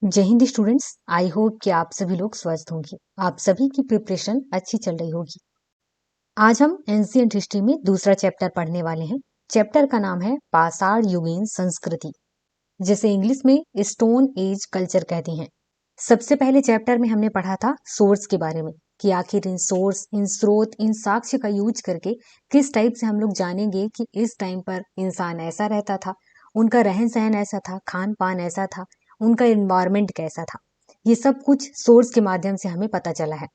जय Hind students. I hope कि आप सभी लोग स्वस्थ होंगे। आप सभी की प्रिपरेशन अच्छी चल रही होगी। आज हम एंशिएंट हिस्ट्री में दूसरा चैप्टर पढ़ने वाले हैं। चैप्टर का नाम है पाषाण युगीन संस्कृति, जिसे इंग्लिश में स्टोन एज कल्चर कहते हैं। सबसे पहले चैप्टर में हमने पढ़ा था सोर्स के बारे में कि आखिर इन सोर्स, इन स्रोत, इन साक्ष्य का यूज करके किस टाइप से हम लोग जानेंगे कि इस टाइम पर इंसान ऐसा रहता था, उनका रहन सहन ऐसा था, खान पान ऐसा था, उनका इन्वायरमेंट कैसा था। ये सब कुछ सोर्स के माध्यम से हमें पता चला है।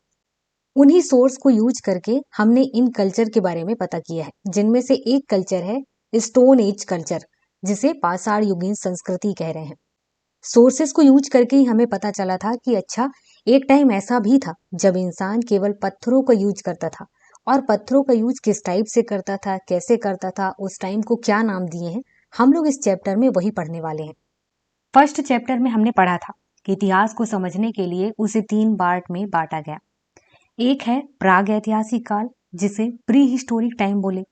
उन्हीं सोर्स को यूज करके हमने इन कल्चर के बारे में पता किया है, जिनमें से एक कल्चर है स्टोन एज कल्चर, जिसे पाषाण युगीन संस्कृति कह रहे हैं। सोर्सेस को यूज करके ही हमें पता चला था कि अच्छा, एक टाइम ऐसा भी था जब इंसान केवल पत्थरों का यूज करता था, और पत्थरों का यूज किस टाइप से करता था, कैसे करता था, उस टाइम को क्या नाम दिए हैं, हम लोग इस चैप्टर में वही पढ़ने वाले हैं। फर्स्ट चैप्टर में हमने पढ़ा था कि इतिहास को समझने के लिए उसे 3 पार्ट में बांटा गया। एक है प्राग ऐतिहासिक काल, जिसे प्री हिस्टोरिक टाइम बोले।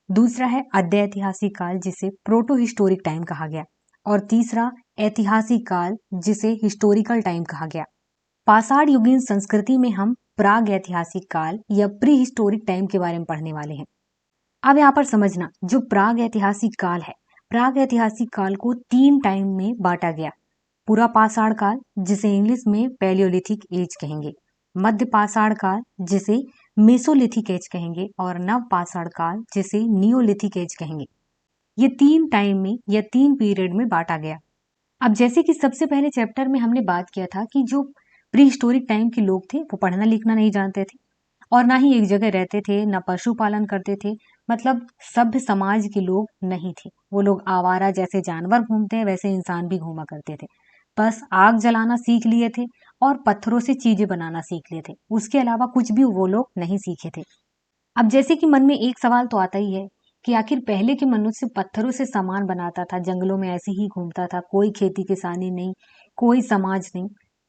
दूसरा है अद्य ऐतिहासिक काल, जिसे प्रोटो हिस्टोरिक टाइम कहा गया। और तीसरा ऐतिहासिक काल, जिसे हिस्टोरिकल टाइम कहा गया। पाषाण युगीन संस्कृति में हम प्राग ऐतिहासिक काल या प्री हिस्टोरिक टाइम के बारे में पढ़ने वाले हैं। अब यहाँ पर समझना, जो प्राग ऐतिहासिक काल है, प्राग ऐतिहासिक काल को 3 टाइम में बांटा गया। पूरा पाषाण काल, जिसे इंग्लिश में पैलियोलिथिक एज कहेंगे, मध्य पाषाण काल, जिसे मेसोलिथिक एज कहेंगे, और नव पाषाण काल, जिसे नियोलिथिक एज कहेंगे। ये 3 टाइम में या 3 पीरियड में बांटा गया। अब जैसे कि सबसे पहले चैप्टर में हमने बात किया था कि जो प्री हिस्टोरिक टाइम के लोग थे वो पढ़ना लिखना नहीं जानते थे, और ना ही एक जगह रहते थे, ना पशुपालन करते थे। मतलब सभ्य समाज के लोग नहीं थे। वो लोग आवारा, जैसे जानवर घूमते हैं वैसे इंसान भी घूमा करते थे। बस आग जलाना सीख लिए थे और पत्थरों से चीजें बनाना सीख लिए थे। उसके अलावा कुछ भी वो लोग नहीं सीखे थे। अब जैसे कि मन में एक सवाल तो आता ही है कि आखिर पहले के मनुष्य पत्थरों से सामान बनाता था, जंगलों में ऐसे ही घूमता था, कोई खेती किसानी नहीं, कोई समाज नहीं,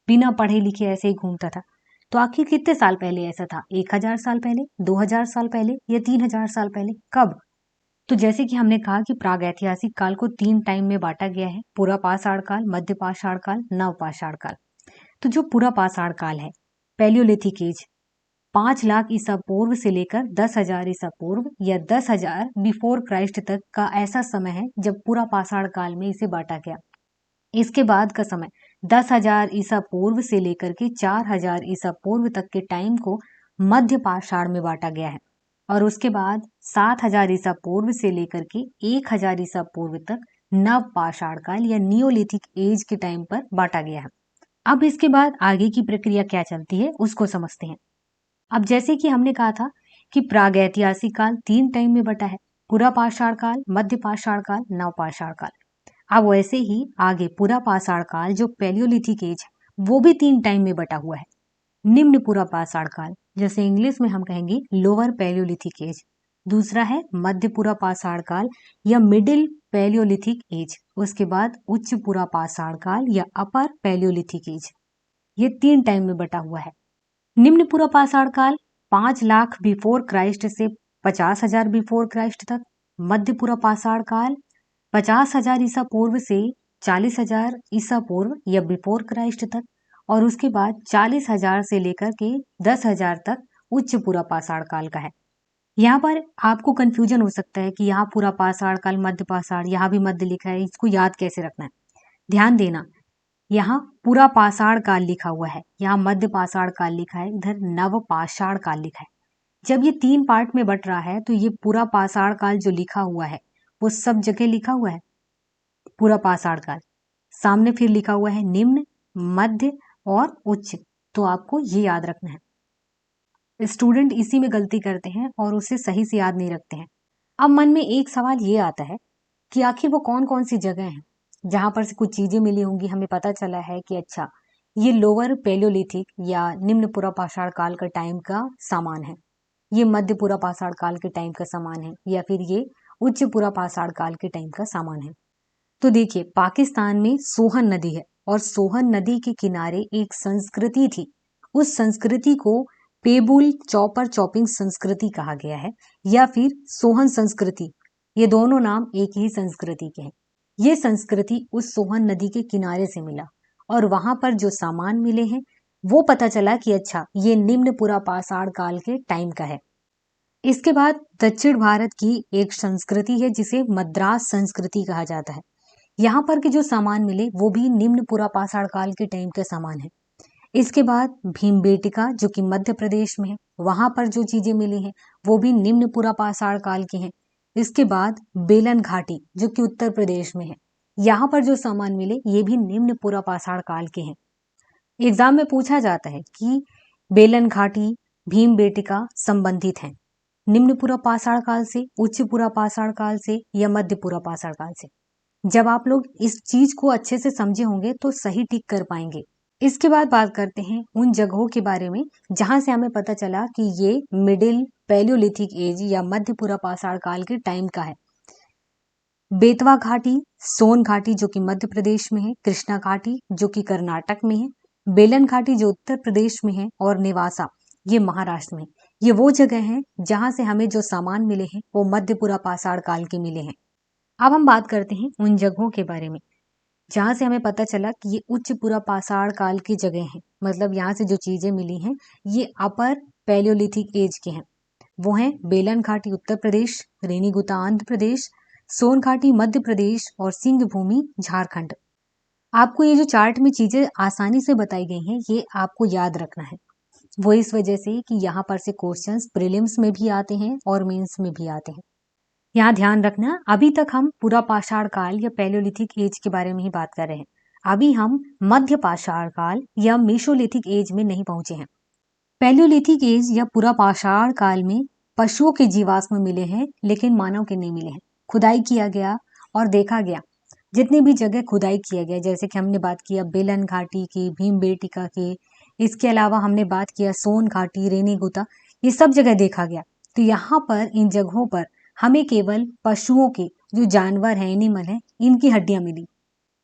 बिना पढ़े लिखे ऐसे ही घूमता था। तो आखिर कितने साल पहले ऐसा था? 1000 साल पहले, 2000 साल पहले, या 3000 साल पहले? कब? तो जैसे कि हमने कहा कि प्राग ऐतिहासिक काल को 3 टाइम में बांटा गया है: पूरा पाषाण काल, मध्य पाषाण काल, नव पाषाण काल। तो जो पूरा पाषाण काल है, पैलियोलिथिक एज, 5 लाख ईसा पूर्व से लेकर 10,000 ईसा पूर्व या 10,000 बिफोर क्राइस्ट तक का ऐसा समय है जब पूरा पाषाण काल में इसे बांटा गया। इसके बाद का समय 10,000 ईसा पूर्व से लेकर के 4,000 ईसा पूर्व तक के टाइम को मध्य पाषाण में बांटा गया है। और उसके बाद 7,000 ईसा पूर्व से लेकर के 1,000 ईसा पूर्व तक नव पाषाण काल या नियोलिथिक एज के टाइम पर बांटा गया है। अब इसके बाद आगे की प्रक्रिया क्या चलती है उसको समझते हैं। अब जैसे कि हमने कहा था कि प्रागैतिहासिक काल 3 टाइम में बटा है: पूरा पाषाण काल, मध्य पाषाण काल, नव पाषाण काल। अब वैसे ही आगे पूरा पाषाण काल, जो पैलियोलिथिक एज है, वो भी 3 टाइम में बटा हुआ है: निम्न पूरा पाषाण काल, जैसे इंग्लिश में हम कहेंगे लोअर पैलियोलिथिक एज। दूसरा है मध्य पूरा पाषाण काल या मिडिल पैलियोलिथिक एज। उसके बाद उच्च पूरा पाषाण काल या अपर पैलियोलिथिक एज। ये 3 टाइम में बटा हुआ है। निम्न पूरा पाषाण काल 5 लाख बिफोर क्राइस्ट से 50,000 बिफोर क्राइस्ट तक। मध्य पूरा पाषाण काल 50,000 ईसा पूर्व से 40,000 ईसा पूर्व या बिफोर क्राइस्ट तक। और उसके बाद 40,000 से लेकर के 10,000 तक उच्च पूरा पाषाण काल का है। यहाँ पर आपको कंफ्यूजन हो सकता है कि यहाँ पूरा पाषाण काल, मध्य पाषाण, यहाँ भी मध्य लिखा है, इसको याद कैसे रखना है? ध्यान देना, यहाँ पूरा पाषाण काल लिखा हुआ है, यहाँ मध्य पाषाण काल लिखा है, इधर नव पाषाण काल लिखा है। जब ये 3 पार्ट में बट रहा है तो ये पूरा पाषाण काल जो लिखा हुआ है वो सब जगह लिखा हुआ है पूरा पाषाण काल। सामने फिर लिखा हुआ है निम्न, मध्य और उच्च। तो आपको ये याद रखना है। स्टूडेंट इसी में गलती करते हैं और उसे सही से याद नहीं रखते हैं। अब मन में एक सवाल ये आता है कि आखिर वो कौन कौन सी जगह हैं जहां पर से कुछ चीजें मिली होंगी। हमें पता चला है कि अच्छा, ये लोअर पैलियोलिथिक या निम्न पूरा पाषाण काल का टाइम का सामान है, ये मध्य पूरा पाषाण काल के टाइम का सामान है, या फिर ये उच्च पूरा पाषाण काल के टाइम का सामान है। तो देखिए, पाकिस्तान में सोहन नदी है और सोहन नदी के किनारे एक संस्कृति थी। उस संस्कृति को पेबुल चौपर चॉपिंग संस्कृति कहा गया है, या फिर सोहन संस्कृति। ये दोनों नाम एक ही संस्कृति के हैं। ये संस्कृति उस सोहन नदी के किनारे से मिला और वहां पर जो सामान मिले हैं वो पता चला कि अच्छा ये निम्न पुरा पाषाण काल के टाइम का है। इसके बाद दक्षिण भारत की एक संस्कृति है जिसे मद्रास संस्कृति कहा जाता है। यहाँ पर के जो सामान मिले वो भी निम्न पुरा पाषाण काल के टाइम के सामान है। इसके बाद भीमबेटका जो कि मध्य प्रदेश में है, वहां पर जो चीजें मिली हैं वो भी निम्न पुरा पाषाण काल की हैं। इसके बाद बेलन घाटी जो कि उत्तर प्रदेश में है, यहाँ पर जो सामान मिले ये भी निम्न पुरा पाषाण काल के हैं। एग्जाम में पूछा जाता है कि बेलन घाटी भीमबेटका संबंधित हैं निम्न पुरा पाषाण काल से, उच्च पुरा पाषाण काल से या मध्य पुरा पाषाण काल से। जब आप लोग इस चीज को अच्छे से समझे होंगे तो सही टिक कर पाएंगे। इसके बाद बात करते हैं उन जगहों के बारे में जहां से हमें पता चला कि ये मिडिल पैलियोलिथिक एज या मध्य पुरा पाषाण काल के टाइम का है। बेतवा घाटी, सोन घाटी जो कि मध्य प्रदेश में है, कृष्णा घाटी जो कि कर्नाटक में है, बेलन घाटी जो उत्तर प्रदेश में है और नेवासा ये महाराष्ट्र में। ये वो जगह हैं जहां से हमें जो सामान मिले हैं वो मध्य पुरा पाषाण काल के मिले हैं। अब हम बात करते हैं उन जगहों के बारे में जहां से हमें पता चला कि ये उच्च पुरा पाषाण काल की जगह हैं। मतलब यहाँ से जो चीजें मिली हैं ये अपर पैलियोलिथिक एज के हैं। वो हैं बेलन घाटी उत्तर प्रदेश, रेनीगुता आंध्र प्रदेश, सोन घाटी मध्य प्रदेश और सिंह भूमि झारखंड। आपको ये जो चार्ट में चीजें आसानी से बताई गई हैं ये आपको याद रखना है। वो इस वजह से कि यहाँ पर से क्वेश्चंस प्रीलिम्स में भी आते हैं और मेंस में भी आते हैं। यहाँ ध्यान रखना, अभी तक हम पूरा पाषाण काल या पैलियोलिथिक एज के बारे में ही बात कर रहे हैं। अभी हम मध्य पाषाण काल या मेसोलिथिक एज में नहीं पहुंचे हैं। पैलियोलिथिक एज या पूरा पाषाण काल में पशुओं के जीवाश्म मिले हैं लेकिन मानव के नहीं मिले हैं। खुदाई किया गया और देखा गया, जितनी भी जगह खुदाई किया गया, जैसे कि हमने बात किया बेलन घाटी की, भीमबेटका की, इसके अलावा हमने बात किया सोन घाटी, रेनीगुता, ये सब जगह देखा गया। तो यहाँ पर इन जगहों पर हमें केवल पशुओं के जो जानवर हैं, एनिमल हैं, इनकी हड्डियां मिली,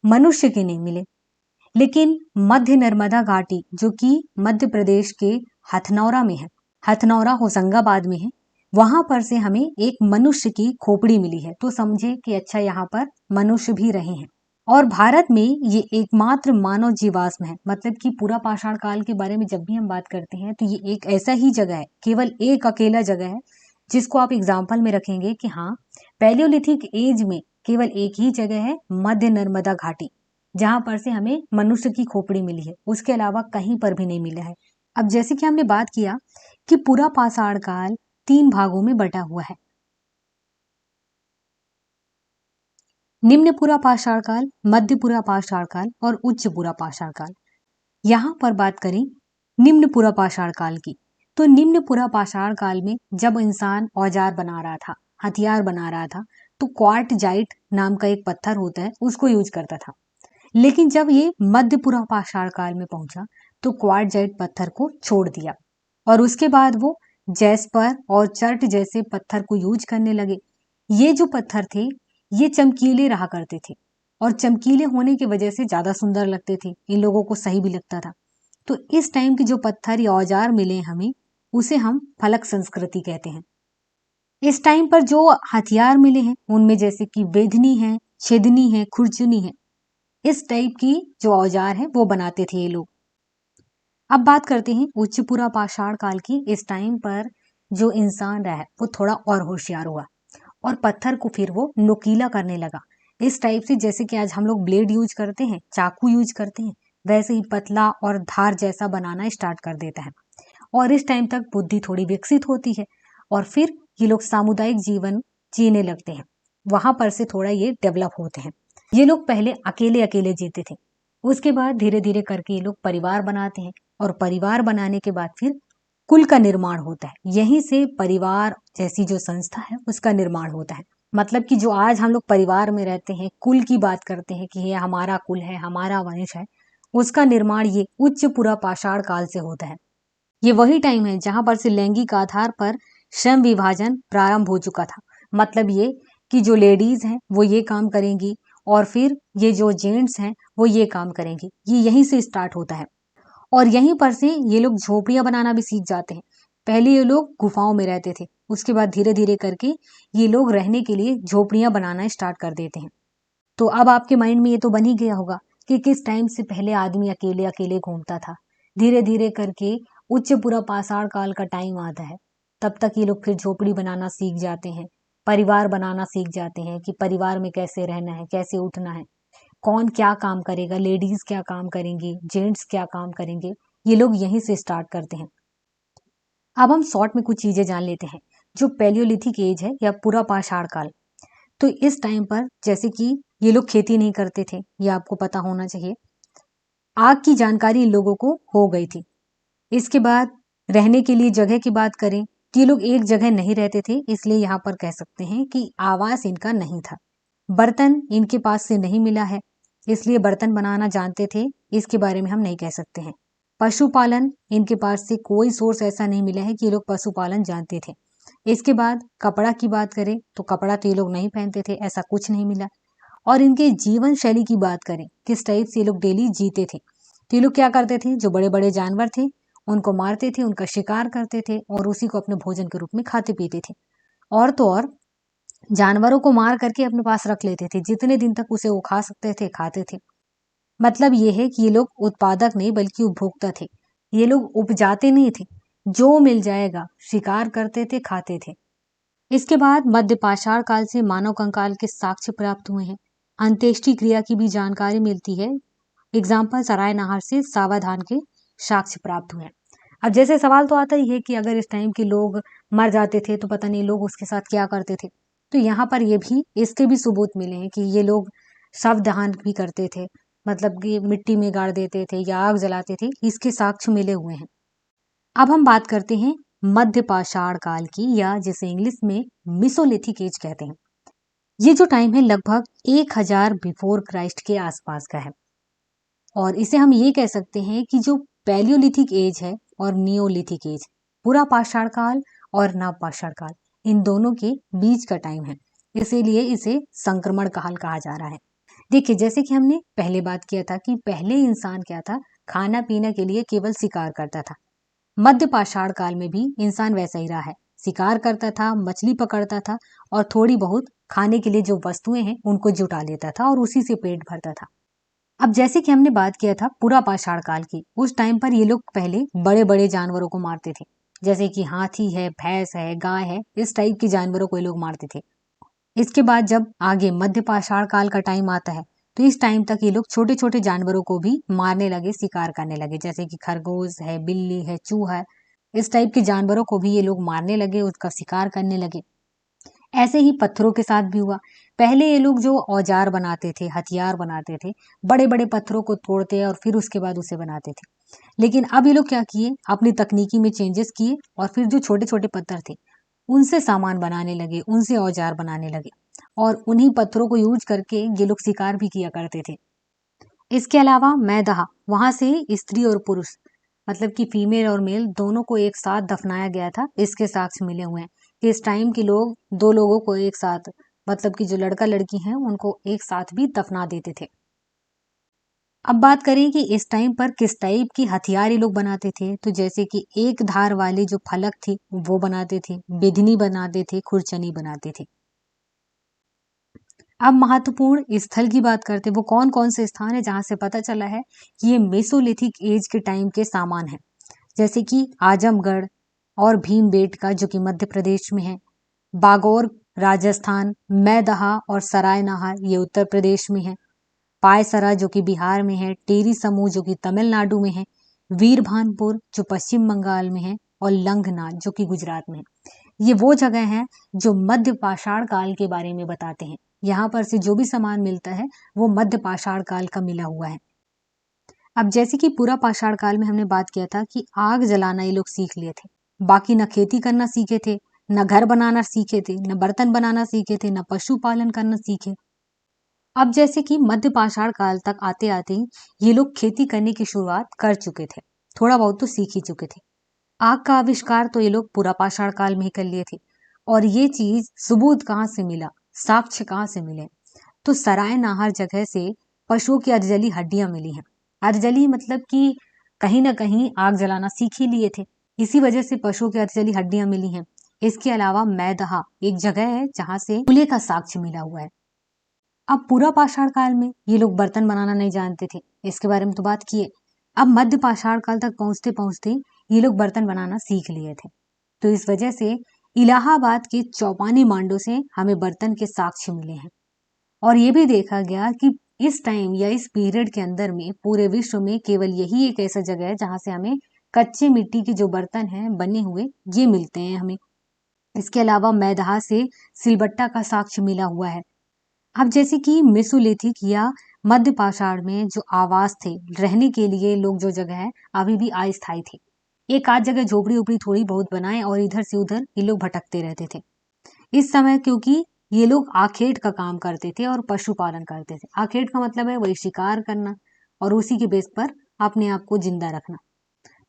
मनुष्य के नहीं मिले। लेकिन मध्य नर्मदा घाटी जो कि मध्य प्रदेश के हथनौरा में है, हथनौरा होशंगाबाद में है, वहां पर से हमें एक मनुष्य की खोपड़ी मिली है। तो समझे कि अच्छा यहाँ पर मनुष्य भी रहे हैं। और भारत में ये एकमात्र मानव जीवाश्म है। मतलब कि पूरा पाषाण काल के बारे में जब भी हम बात करते हैं तो ये एक ऐसा ही जगह है, केवल एक अकेला जगह है जिसको आप एग्जाम्पल में रखेंगे कि हाँ पैलियोलिथिक एज में केवल एक ही जगह है, मध्य नर्मदा घाटी, जहां पर से हमें मनुष्य की खोपड़ी मिली है। उसके अलावा कहीं पर भी नहीं मिला है। अब जैसे कि हमने बात किया कि पूरा पाषाण काल 3 भागों में बटा हुआ है, निम्न पुरा पाषाण काल, मध्य पुरा पाषाण काल और उच्च पुरा पाषाण काल। यहाँ पर बात करें निम्न पुरा पाषाण काल की, तो निम्न पुरा पाषाण काल में जब इंसान औजार बना रहा था, हथियार बना रहा था, तो क्वार्टजाइट नाम का एक पत्थर होता है उसको यूज करता था। लेकिन जब ये मध्य पुरा पाषाण काल में पहुंचा तो क्वार्टजाइट पत्थर को छोड़ दिया और उसके बाद वो जैस्पर और चर्ट जैसे पत्थर को यूज करने लगे। ये जो पत्थर थे ये चमकीले रहा करते थे और चमकीले होने की वजह से ज्यादा सुंदर लगते थे, इन लोगों को सही भी लगता था। तो इस टाइम के जो पत्थर या औजार मिले हमें उसे हम फलक संस्कृति कहते हैं। इस टाइम पर जो हथियार मिले हैं उनमें जैसे कि वेधनी है, छेदनी है, खुरचुनी है, इस टाइप की जो औजार है वो बनाते थे ये लोग। अब बात करते हैं उच्च पुरा पाषाण काल की। इस टाइम पर जो इंसान रहा है वो थोड़ा और होशियार हुआ और पत्थर को फिर वो नुकीला करने लगा। इस टाइप से जैसे कि आज हम लोग ब्लेड यूज करते हैं, चाकू यूज करते हैं, वैसे ही पतला और धार जैसा बनाना स्टार्ट कर देता है। और इस टाइम तक बुद्धि थोड़ी विकसित होती है और फिर ये लोग सामुदायिक जीवन जीने लगते हैं। वहां पर से थोड़ा ये डेवलप होते हैं। ये लोग पहले अकेले अकेले जीते थे, उसके बाद धीरे धीरे करके ये लोग परिवार बनाते हैं और परिवार बनाने के बाद फिर कुल का निर्माण होता है। यहीं से परिवार जैसी जो संस्था है उसका निर्माण होता है। मतलब कि जो आज हम लोग परिवार में रहते हैं, कुल की बात करते हैं कि ये हमारा कुल है, हमारा वंश है, उसका निर्माण ये उच्च पुरा पाषाण काल से होता है। ये वही टाइम है जहां पर से लैंगिक आधार पर श्रम विभाजन प्रारंभ हो चुका था। मतलब ये कि जो लेडीज हैं वो ये काम करेंगी और फिर ये जो जेंट्स हैं वो ये काम करेंगे। ये यहीं से स्टार्ट होता है और यहीं पर से ये लोग झोपड़ियां बनाना भी सीख जाते हैं। पहले ये लोग गुफाओं में रहते थे, उसके बाद धीरे धीरे करके ये लोग रहने के लिए झोपड़ियां बनाना स्टार्ट कर देते हैं। तो अब आपके माइंड में ये तो बन ही गया होगा कि किस टाइम से पहले आदमी अकेले अकेले घूमता था। धीरे धीरे करके उच्च पूरा पाषाण काल का टाइम आता है। तब तक ये लोग फिर झोपड़ी बनाना सीख जाते हैं, परिवार बनाना सीख जाते हैं कि परिवार में कैसे रहना है, कैसे उठना है, कौन क्या काम करेगा, लेडीज क्या काम करेंगी, जेंट्स क्या काम करेंगे। ये लोग यहीं से स्टार्ट करते हैं। अब हम शॉर्ट में कुछ चीजें जान लेते हैं। जो पैलियोलिथिक एज है या पूरा पाषाण काल, तो इस टाइम पर जैसे कि ये लोग खेती नहीं करते थे, ये आपको पता होना चाहिए। आग की जानकारी इन लोगों को हो गई थी। इसके बाद रहने के लिए जगह की बात करें तो ये लोग एक जगह नहीं रहते थे, इसलिए यहाँ पर कह सकते हैं कि आवास इनका नहीं था। बर्तन इनके पास से नहीं मिला है, इसलिए बर्तन बनाना जानते थे, इसके बारे में हम नहीं कह सकते हैं। पशुपालन इनके पास से कोई सोर्स ऐसा नहीं मिला है कि ये लोग पशुपालन जानते थे। इसके बाद कपड़ा की बात करें तो कपड़ा तो ये लोग नहीं पहनते थे, ऐसा कुछ नहीं मिला। और इनके जीवन शैली की बात करें, किस टाइप से ये लोग डेली जीते थे, तो ये लोग क्या करते थे, जो बड़े बड़े जानवर थे उनको मारते थे, उनका शिकार करते थे और उसी को अपने भोजन के रूप में खाते पीते थे। और तो और जानवरों को मार करके अपने पास रख लेते थे, जितने दिन तक उसे वो खा सकते थे खाते थे। मतलब ये है कि ये लोग उत्पादक नहीं बल्कि उपभोक्ता थे। ये लोग उपजाते नहीं थे, जो मिल जाएगा शिकार करते थे, खाते थे। इसके बाद मध्य पाषाण काल से मानव कंकाल के साक्ष्य प्राप्त हुए हैं। अंत्येष्टि क्रिया की भी जानकारी मिलती है। एग्जाम्पल सराय नहर से सावधान के साक्ष्य प्राप्त हुए हैं। अब जैसे सवाल तो आता ही है कि अगर इस टाइम के लोग मर जाते थे तो पता नहीं लोग उसके साथ क्या करते थे। तो यहाँ पर ये भी इसके भी सबूत मिले हैं कि ये लोग शव दहन भी करते थे, मतलब कि मिट्टी में गाड़ देते थे या आग जलाते थे, इसके साक्ष्य मिले हुए हैं। अब हम बात करते हैं मध्य पाषाण काल की, या जिसे इंग्लिश में मिसोलिथिक एज कहते हैं। ये जो टाइम है लगभग 1000 बिफोर क्राइस्ट के आसपास का है। और इसे हम ये कह सकते हैं कि जो पैलियोलिथिक एज है और नियोलिथिक एज, पूरा पाषाण काल और नव पाषाण काल, इन दोनों के बीच का टाइम है, इसीलिए इसे संक्रमण काल कहा जा रहा है। देखिए, जैसे कि हमने पहले बात किया था कि पहले इंसान क्या था, खाना पीने के लिए केवल शिकार करता था। मध्य पाषाण काल में भी इंसान वैसा ही रहा है, शिकार करता था, मछली पकड़ता था और थोड़ी बहुत खाने के लिए जो वस्तुएं हैं उनको जुटा लेता था और उसी से पेट भरता था। अब जैसे कि हमने बात किया था पूरा पाषाण काल की, उस टाइम पर ये लोग पहले बड़े बड़े जानवरों को मारते थे, जैसे कि हाथी है, भैंस है, गाय है, इस टाइप के जानवरों को ये लोग मारते थे। इसके बाद जब आगे मध्य पाषाण काल का टाइम आता है तो इस टाइम तक ये लोग छोटे छोटे जानवरों को भी मारने लगे, शिकार करने लगे, जैसे कि खरगोश है, बिल्ली है, चूहा है, इस टाइप के जानवरों को भी ये लोग मारने लगे, उसका शिकार करने लगे। ऐसे ही पत्थरों के साथ भी हुआ। पहले ये लोग जो औजार बनाते थे, हथियार बनाते थे, बड़े बड़े पत्थरों को तोड़ते और फिर उसके बाद उसे बनाते थे। लेकिन अब ये लोग क्या किए, अपनी तकनीकी में चेंजेस किए और फिर जो छोटे छोटे पत्थर थे उनसे सामान बनाने लगे, उनसे औजार बनाने लगे और उन्हीं पत्थरों को यूज करके ये लोग शिकार भी किया करते थे। इसके अलावा मैदाह, वहां से स्त्री और पुरुष, मतलब कि फीमेल और मेल दोनों को एक साथ दफनाया गया था, इसके साक्ष्य मिले हुए हैं कि इस टाइम के लोग दो लोगों को एक साथ, मतलब कि जो लड़का लड़की हैं उनको एक साथ भी दफना देते थे। अब बात करें कि इस टाइम पर किस टाइप की हथियार ये लोग बनाते थे, तो जैसे कि एक धार वाली जो फलक थी वो बनाते थे, बिधनी बनाते थे, खुरचनी बनाते थे। अब महत्वपूर्ण स्थल की बात करते हैं, वो कौन कौन से स्थान है जहां से पता चला है कि ये मेसोलिथिक एज के टाइम के सामान है, जैसे कि आजमगढ़ और भीमबेटका जो कि मध्य प्रदेश में है, बागौर राजस्थान, मैदहा और सरायनहार ये उत्तर प्रदेश में है, पायसरा जो कि बिहार में है, टेरी समूह जो कि तमिलनाडु में है, वीरभानपुर जो पश्चिम बंगाल में है और लंघनाथ जो कि गुजरात में है। ये वो जगह हैं जो मध्य पाषाण काल के बारे में बताते हैं। यहाँ पर से जो भी सामान मिलता है वो मध्य पाषाण काल का मिला हुआ है। अब जैसे कि पूरा पाषाण काल में हमने बात किया था कि आग जलाना ये लोग सीख लिए थे, बाकी न खेती करना सीखे थे, न घर बनाना सीखे थे, न बर्तन बनाना सीखे थे, न पशुपालन करना सीखे। अब जैसे कि मध्य पाषाण काल तक आते आते ही ये लोग खेती करने की शुरुआत कर चुके थे, थोड़ा बहुत तो सीख ही चुके थे। आग का आविष्कार तो ये लोग पूरा पाषाण काल में ही कर लिए थे। और ये चीज सबूत कहाँ से मिला, साक्ष्य कहाँ से मिले, तो सराय नाहर जगह से पशुओं की अधजली हड्डियां मिली हैं। अधजली मतलब कि कहीं ना कहीं आग जलाना सीख ही लिए थे, इसी वजह से पशुओं की अधजली हड्डियां मिली हैं। इसके अलावा मैदहा एक जगह है जहां से चूल्हे का साक्ष्य मिला हुआ है। अब पूरा पाषाण काल में ये लोग बर्तन बनाना नहीं जानते थे, इसके बारे में तो बात किए। अब मध्य पाषाण काल तक पहुंचते पहुंचते ये लोग बर्तन बनाना सीख लिए थे। तो इस वजह से इलाहाबाद के चौपानी मांडो से हमें बर्तन के साक्ष्य मिले हैं। और ये भी देखा गया कि इस टाइम या इस पीरियड के अंदर में पूरे विश्व में केवल यही एक ऐसा जगह है जहां से हमें कच्चे मिट्टी के जो बर्तन हैं बने हुए ये मिलते हैं हमें। इसके अलावा मैदहा से सिलबट्टा का साक्ष्य मिला हुआ है। अब जैसे कि मेसोलिथिक या मध्य पाषाण में जो आवास थे, रहने के लिए लोग जो जगह है अभी भी अस्थायी थे। एक आध जगह झोपड़ी उपड़ी थोड़ी बहुत बनाए और इधर से उधर ये लोग भटकते रहते थे। इस समय क्योंकि ये लोग आखेट का काम करते थे और पशुपालन करते थे। आखेट का मतलब है वही शिकार करना और उसी के बेस पर अपने आप को जिंदा रखना।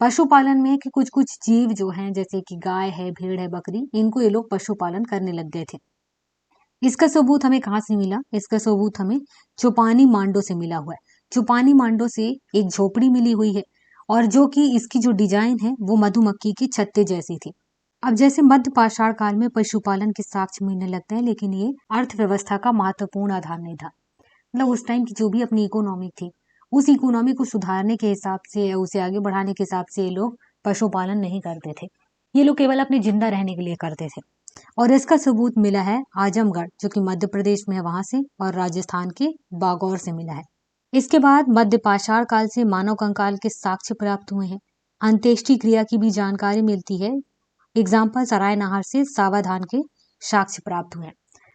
पशुपालन में कि कुछ कुछ जीव जो हैं जैसे कि गाय है, भेड़ है, बकरी, इनको ये लोग पशुपालन करने लग गए थे। इसका सबूत हमें कहाँ से मिला? इसका सबूत हमें चुपानी मांडो से मिला हुआ है। चुपानी मांडो से एक झोपड़ी मिली हुई है और जो कि इसकी जो डिजाइन है वो मधुमक्खी की छत्ते जैसी थी। अब जैसे मध्य पाषाण काल में पशुपालन के साक्ष्य मिलने लगते हैं, लेकिन ये अर्थव्यवस्था का महत्वपूर्ण आधार नहीं था। मतलब उस टाइम की जो भी अपनी इकोनॉमी थी, उस इकोनॉमी को सुधारने के हिसाब से या उसे आगे बढ़ाने के हिसाब से ये लोग पशुपालन नहीं करते थे। ये लोग केवल अपने जिंदा रहने के लिए करते थे। और इसका सबूत मिला है आजमगढ़, जो कि मध्य प्रदेश में है, वहां से, और राजस्थान के बागौर से मिला है। इसके बाद मध्य पाषाण काल से मानव कंकाल के साक्ष्य प्राप्त हुए हैं। अंत्येष्टि क्रिया की भी जानकारी मिलती है। एग्जाम्पल सराय नहर से सावाधान के साक्ष्य प्राप्त हुए हैं।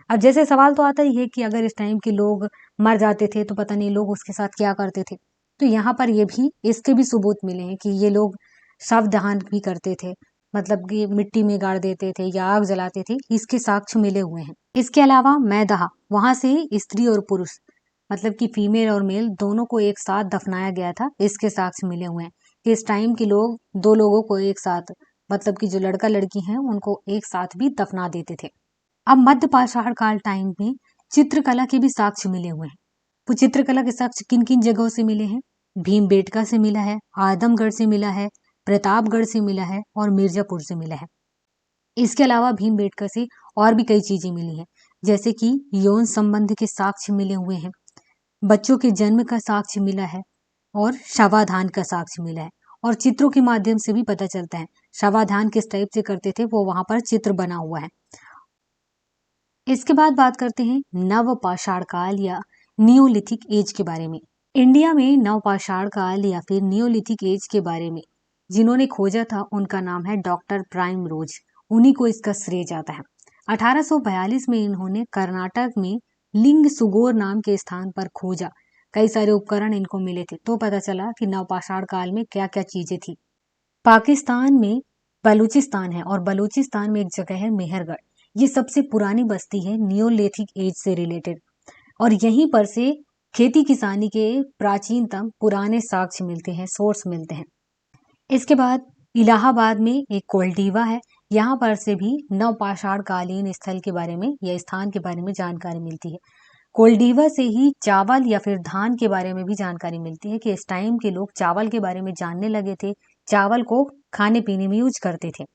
अब जैसे सवाल तो आता ही है कि अगर इस टाइम के लोग मर जाते थे तो पता नहीं लोग उसके साथ क्या करते थे। तो यहाँ पर ये भी इसके भी सबूत मिले हैं कि ये लोग शव दहन भी करते थे, मतलब कि मिट्टी में गाड़ देते थे या आग जलाते थे। इसके साक्ष्य मिले हुए हैं। इसके अलावा मैदहा, वहां से स्त्री और पुरुष, मतलब कि फीमेल और मेल दोनों को एक साथ दफनाया गया था। इसके साक्ष्य मिले हुए हैं कि इस टाइम के लोग दो लोगों को एक साथ, मतलब कि जो लड़का लड़की हैं उनको एक साथ भी दफना देते थे। अब मध्य पाषाण काल टाइम में चित्रकला के भी साक्ष्य मिले हुए हैं। तो चित्रकला के साक्ष्य किन किन जगहों से मिले हैं? भीमबेटका से मिला है, आदमगढ़ से मिला है, प्रतापगढ़ से मिला है और मिर्जापुर से मिला है। इसके अलावा भीमबेटका से और भी कई चीजें मिली हैं, जैसे कि यौन संबंध के साक्ष्य मिले हुए हैं, बच्चों के जन्म का साक्ष्य मिला है और शवाधान का साक्ष्य मिला है। और चित्रों के माध्यम से भी पता चलता है शवाधान किस टाइप से करते थे, वो वहां पर चित्र बना हुआ है। इसके बाद बात करते हैं नव पाषाण काल या नियोलिथिक एज के बारे में। इंडिया में नव पाषाण काल या फिर नियोलिथिक एज के बारे में जिन्होंने खोजा था उनका नाम है डॉक्टर प्राइम रोज। उन्हीं को इसका श्रेय जाता है। 1842 में इन्होंने कर्नाटक में लिंग सुगोर नाम के स्थान पर खोजा। कई सारे उपकरण इनको मिले थे, तो पता चला कि नवपाषाण काल में क्या क्या चीजें थी। पाकिस्तान में बलूचिस्तान है और बलूचिस्तान में एक जगह है मेहरगढ़। ये सबसे पुरानी बस्ती है नियोलिथिक एज से रिलेटेड, और यहीं पर से खेती किसानी के प्राचीनतम पुराने साक्ष्य मिलते हैं, सोर्स मिलते हैं। इसके बाद इलाहाबाद में एक कोल्डीवा है। यहाँ पर से भी नवपाषाण कालीन स्थल के बारे में या स्थान के बारे में जानकारी मिलती है। कोल्डीवा से ही चावल या फिर धान के बारे में भी जानकारी मिलती है कि इस टाइम के लोग चावल के बारे में जानने लगे थे, चावल को खाने पीने में यूज करते थे।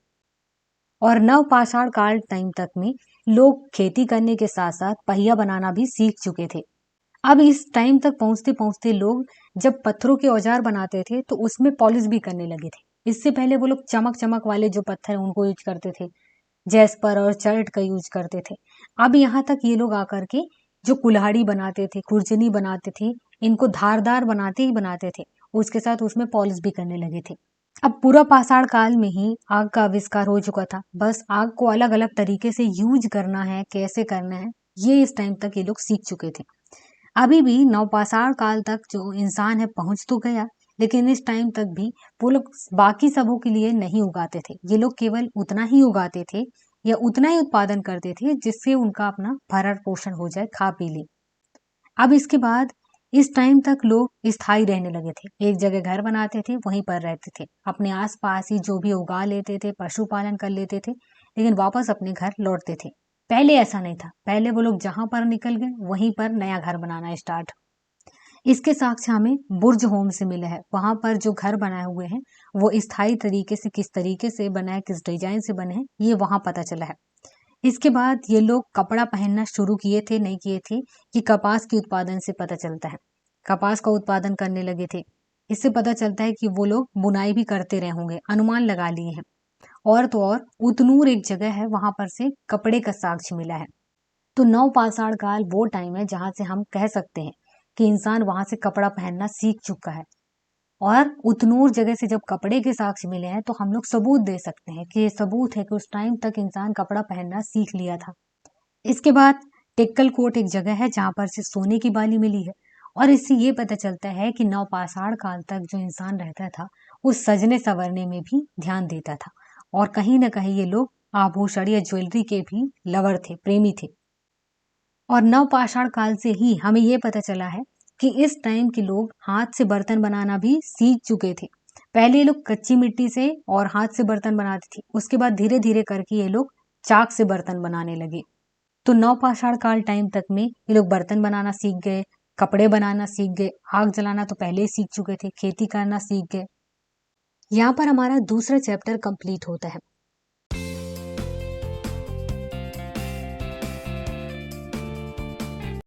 और नवपाषाण काल टाइम तक में लोग खेती करने के साथ साथ पहिया बनाना भी सीख चुके थे। अब इस टाइम तक पहुंचते पहुंचते लोग जब पत्थरों के औजार बनाते थे तो उसमें पॉलिश भी करने लगे थे। इससे पहले वो लोग चमक चमक वाले जो पत्थर हैं उनको यूज करते थे, जैस्पर और चर्ट का यूज करते थे। अब यहाँ तक ये लोग आकर के जो कुल्हाड़ी बनाते थे, खुरचनी बनाते थे, इनको धारदार बनाते ही बनाते थे, उसके साथ उसमें पॉलिश भी करने लगे थे। अब पूरा पाषाण काल में ही आग का आविष्कार हो चुका था। बस आग को अलग अलग तरीके से यूज करना है, कैसे करना है, ये इस टाइम तक ये लोग सीख चुके थे। अभी भी नवपाषाण काल तक जो इंसान है पहुंच तो गया, लेकिन इस टाइम तक भी वो लोग बाकी सबों के लिए नहीं उगाते थे। ये लोग केवल उतना ही उगाते थे या उतना ही उत्पादन करते थे जिससे उनका अपना भरण पोषण हो जाए, खा पी ले। अब इसके बाद इस टाइम तक लोग स्थायी रहने लगे थे, एक जगह घर बनाते थे, वहीं पर रहते थे, अपने आसपास ही जो भी उगा लेते थे, पशुपालन कर लेते थे, लेकिन वापस अपने घर लौटते थे। पहले ऐसा नहीं था, पहले वो लोग जहां पर निकल गए वहीं पर नया घर बनाना स्टार्ट। इसके साक्ष्य हमें बुर्ज होम से मिला है। वहां पर जो घर बनाए हुए हैं वो स्थायी तरीके से किस तरीके से बना है, किस डिजाइन से बने हैं, ये वहां पता चला है। इसके बाद ये लोग कपड़ा पहनना शुरू किए थे, नहीं किए थे, कि कपास के उत्पादन से पता चलता है। कपास का उत्पादन करने लगे थे। इससे पता चलता है कि वो लोग बुनाई भी करते रहे होंगे, अनुमान लगा लिए हैं। और तो और उतनूर एक जगह है, वहां पर से कपड़े का साक्ष्य मिला है। तो नवपाषाण काल वो टाइम है जहां से हम कह सकते हैं कि इंसान वहां से कपड़ा पहनना सीख चुका है। और उतनूर जगह से जब कपड़े के साक्ष्य मिले हैं तो हम लोग सबूत दे सकते हैं कि ये सबूत है कि उस टाइम तक इंसान कपड़ा पहनना सीख लिया था। इसके बाद टेक्कल कोट एक जगह है जहां पर से सोने की बाली मिली है। और इससे ये पता चलता है कि नवपाषाण काल तक जो इंसान रहता था वो सजने संवरने में भी ध्यान देता था। और कहीं ना कहीं ये लोग आभूषण या ज्वेलरी के भी लवर थे, प्रेमी थे। और नवपाषाण काल से ही हमें ये पता चला है कि इस टाइम के लोग हाथ से बर्तन बनाना भी सीख चुके थे। पहले ये लोग कच्ची मिट्टी से और हाथ से बर्तन बनाते थे, उसके बाद धीरे धीरे करके ये लोग चाक से बर्तन बनाने लगे। तो नवपाषाण काल टाइम तक में ये लोग बर्तन बनाना सीख गए, कपड़े बनाना सीख गए, आग जलाना तो पहले ही सीख चुके थे, खेती करना सीख गए। यहाँ पर हमारा दूसरा चैप्टर कंप्लीट होता है।